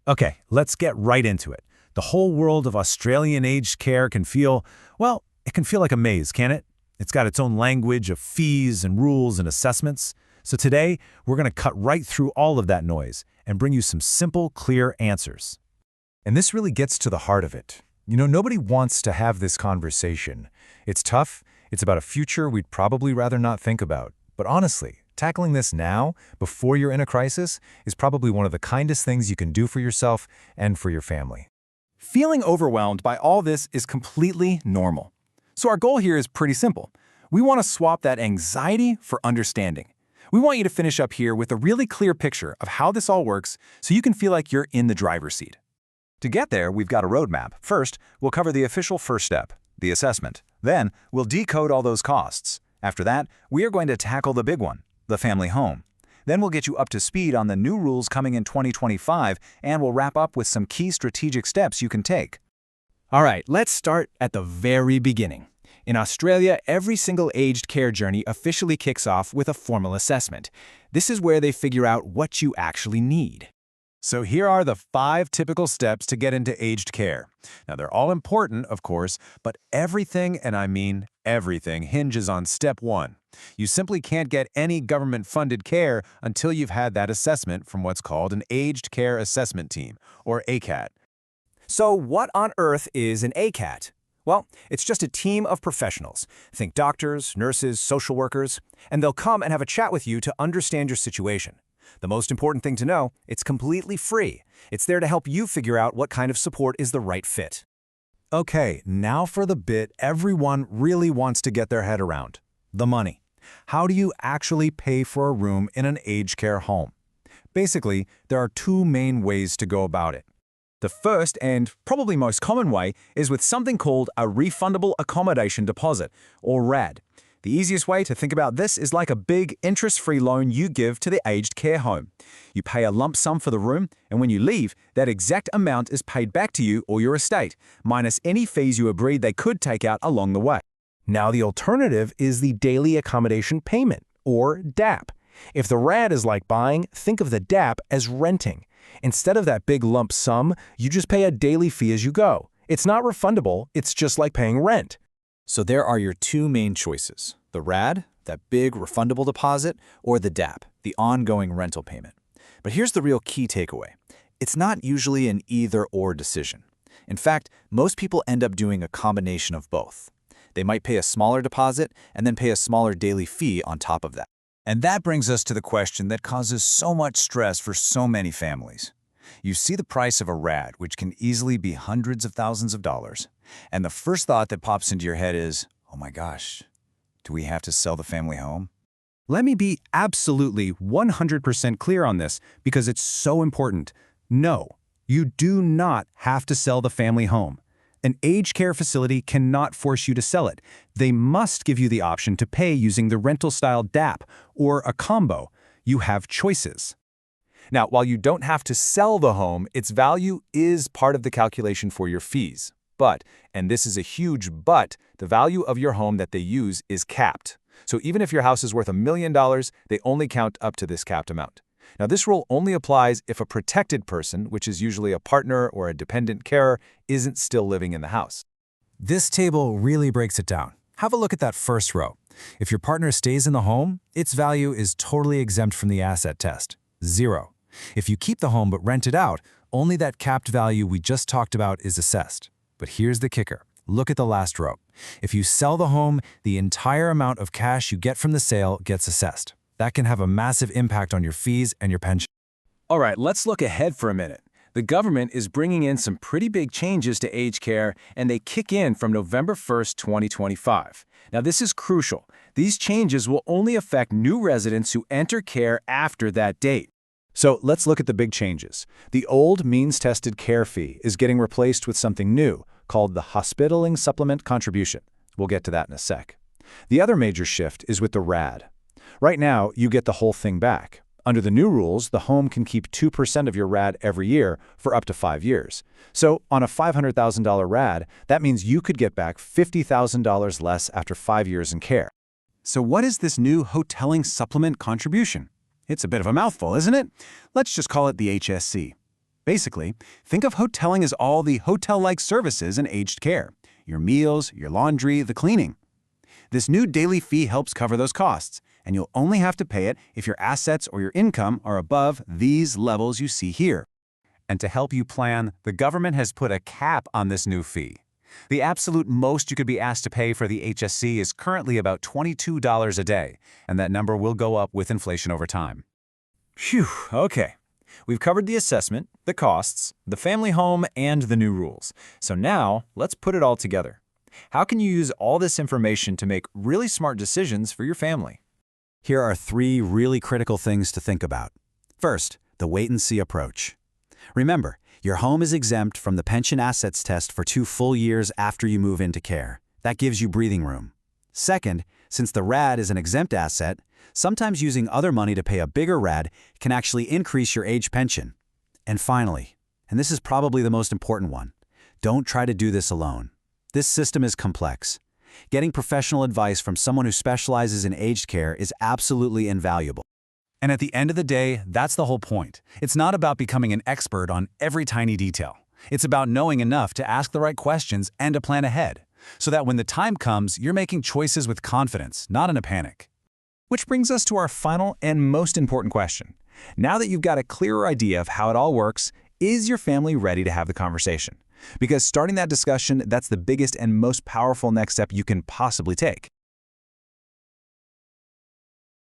Okay, let's get right into it. The whole world of Australian aged care can feel, well, it can feel like a maze, can it? It's got its own language of fees and rules and assessments. So today, we're going to cut right through all of that noise and bring you some simple, clear answers. And this really gets to the heart of it. You know, nobody wants to have this conversation. It's tough. It's about a future we'd probably rather not think about. But honestly, tackling this now, before you're in a crisis, is probably one of the kindest things you can do for yourself and for your family. Feeling overwhelmed by all this is completely normal. So our goal here is pretty simple. We want to swap that anxiety for understanding. We want you to finish up here with a really clear picture of how this all works so you can feel like you're in the driver's seat. To get there, we've got a roadmap. First, we'll cover the official first step, the assessment. Then, we'll decode all those costs. After that, we are going to tackle the big one, the family home. Then we'll get you up to speed on the new rules coming in 2025, and we'll wrap up with some key strategic steps you can take. All right, let's start at the very beginning. In Australia, every single aged care journey officially kicks off with a formal assessment. This is where they figure out what you actually need. So here are the 5 typical steps to get into aged care. Now, they're all important, of course, but everything, and I mean everything, hinges on step 1. You simply can't get any government-funded care until you've had that assessment from what's called an Aged Care Assessment Team, or ACAT. So what on earth is an ACAT? Well, it's just a team of professionals. Think doctors, nurses, social workers, and they'll come and have a chat with you to understand your situation. The most important thing to know, it's completely free. It's there to help you figure out what kind of support is the right fit. Okay, now for the bit everyone really wants to get their head around, the money. How do you actually pay for a room in an aged care home? Basically, there are 2 main ways to go about it. The first and probably most common way is with something called a refundable accommodation deposit, or RAD. The easiest way to think about this is like a big interest-free loan you give to the aged care home. You pay a lump sum for the room, and when you leave, that exact amount is paid back to you or your estate, minus any fees you agreed they could take out along the way. Now the alternative is the daily accommodation payment, or DAP. If the RAD is like buying, think of the DAP as renting. Instead of that big lump sum, you just pay a daily fee as you go. It's not refundable, it's just like paying rent. So there are your 2 main choices, the RAD, that big refundable deposit, or the DAP, the ongoing rental payment. But here's the real key takeaway. It's not usually an either-or decision. In fact, most people end up doing a combination of both. They might pay a smaller deposit and then pay a smaller daily fee on top of that. And that brings us to the question that causes so much stress for so many families. You see the price of a RAD, which can easily be hundreds of thousands of dollars. And the first thought that pops into your head is, oh my gosh, do we have to sell the family home? Let me be absolutely 100% clear on this because it's so important. No, you do not have to sell the family home. An aged care facility cannot force you to sell it. They must give you the option to pay using the rental-style DAP or a combo. You have choices. Now, while you don't have to sell the home, its value is part of the calculation for your fees. But, and this is a huge but, the value of your home that they use is capped. So even if your house is worth $1 million, they only count up to this capped amount. Now, this rule only applies if a protected person, which is usually a partner or a dependent carer, isn't still living in the house. This table really breaks it down. Have a look at that first row. If your partner stays in the home, its value is totally exempt from the asset test, 0. If you keep the home but rent it out, only that capped value we just talked about is assessed. But here's the kicker. Look at the last row. If you sell the home, the entire amount of cash you get from the sale gets assessed. That can have a massive impact on your fees and your pension. All right, let's look ahead for a minute. The government is bringing in some pretty big changes to aged care, and they kick in from November 1st, 2025. Now, this is crucial. These changes will only affect new residents who enter care after that date. So let's look at the big changes. The old means-tested care fee is getting replaced with something new called the Hospitaling Supplement Contribution. We'll get to that in a sec. The other major shift is with the RAD. Right now, you get the whole thing back. Under the new rules, the home can keep 2% of your RAD every year for up to 5 years. So on a $500,000 RAD, that means you could get back $50,000 less after 5 years in care. So what is this new Hoteling Supplement Contribution? It's a bit of a mouthful, isn't it? Let's just call it the HSC. Basically, think of hoteling as all the hotel-like services in aged care. Your meals, your laundry, the cleaning. This new daily fee helps cover those costs, and you'll only have to pay it if your assets or your income are above these levels you see here. And to help you plan, the government has put a cap on this new fee. The absolute most you could be asked to pay for the HSC is currently about $22 a day, and that number will go up with inflation over time. Phew, okay. We've covered the assessment, the costs, the family home, and the new rules. So now, let's put it all together. How can you use all this information to make really smart decisions for your family? Here are 3 really critical things to think about. First, the wait-and-see approach. Remember, your home is exempt from the pension assets test for 2 full years after you move into care. That gives you breathing room. Second, since the RAD is an exempt asset, sometimes using other money to pay a bigger RAD can actually increase your age pension. And finally, and this is probably the most important one, don't try to do this alone. This system is complex. Getting professional advice from someone who specializes in aged care is absolutely invaluable. And at the end of the day, that's the whole point. It's not about becoming an expert on every tiny detail. It's about knowing enough to ask the right questions and to plan ahead, so that when the time comes, you're making choices with confidence, not in a panic. Which brings us to our final and most important question. Now that you've got a clearer idea of how it all works, is your family ready to have the conversation? Because starting that discussion, that's the biggest and most powerful next step you can possibly take.